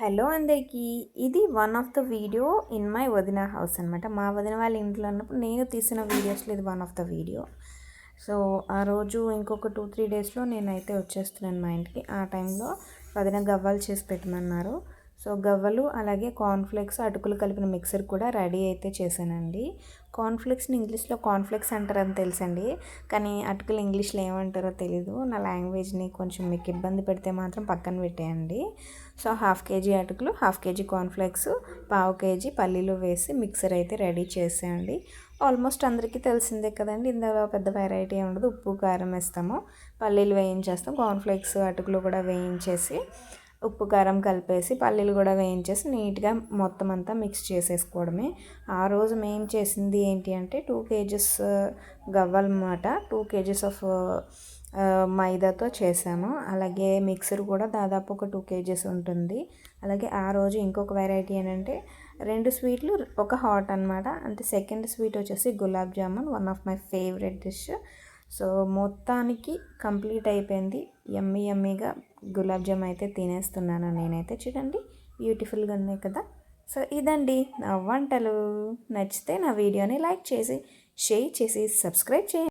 Hello అందరికీ. ఇది one of the video in my వదిన హౌస్ అనమాట. మా వదిన వాళ్ళ ఇంట్లో ఉన్నప్పుడు నేను తీసిన వీడియోస్లో ఇది one of the video. So ఆ రోజు ఇంకొక 2-3 డేస్లో నేనైతే వచ్చేస్తున్నాను మా ఇంటికి. ఆ టైంలో వదిన గవ్వలు చేసి పెట్టమన్నారు. సో గవ్వలు అలాగే కార్న్ఫ్లేక్స్ అటుకులు కలిపిన మిక్సర్ కూడా రెడీ అయితే చేశానండి. కార్న్ఫ్లేక్స్ని ఇంగ్లీష్లో కార్న్ఫ్లేక్స్ అంటారని తెలుసండి, కానీ అటుకులు ఇంగ్లీష్లో ఏమంటారో తెలీదు. నా లాంగ్వేజ్ని కొంచెం మీకు ఇబ్బంది పెడితే మాత్రం పక్కన పెట్టేయండి. సో 1/2 కేజీ అటుకులు, 1/2 కేజీ కార్న్ఫ్లేక్స్, 1/2 కేజీ పల్లీలు వేసి మిక్సర్ అయితే రెడీ చేసేయండి. ఆల్మోస్ట్ అందరికీ తెలిసిందే కదండి, ఇందులో పెద్ద వెరైటీ ఉండదు. ఉప్పు కారం వేస్తాము, పల్లీలు వేయించేస్తాం, కార్న్ఫ్లేక్స్ అటుకులు కూడా వేయించేసి ఉప్పు కారం కలిపేసి పల్లీలు కూడా వేయించేసి నీట్గా మొత్తం అంతా మిక్స్ చేసేసుకోవడమే. ఆ రోజు మేము చేసింది ఏంటి అంటే 2 కేజెస్ గవ్వలన్నమాట. 2 కేజెస్ ఆఫ్ మైదాతో చేసాము. అలాగే మిక్సర్ కూడా దాదాపు ఒక 2 కేజెస్ ఉంటుంది. అలాగే ఆ రోజు ఇంకొక వెరైటీ ఏంటంటే 2 స్వీట్లు ఒక హాట్ అనమాట. అంటే సెకండ్ స్వీట్ వచ్చేసి gulab jamun, one of my favourite dish. So మొత్తానికి కంప్లీట్ అయిపోయింది. యమ్మీ యమ్మీగా గులాబ్ జామ్ అయితే తినేస్తున్నాను నేనైతే. చూడండి బ్యూటిఫుల్గా ఉన్నాయి కదా. సో ఇదండి నా వంటలు. నచ్చితే నా వీడియోని లైక్ చేసి, షేర్ చేసి, సబ్స్క్రైబ్ చేయండి.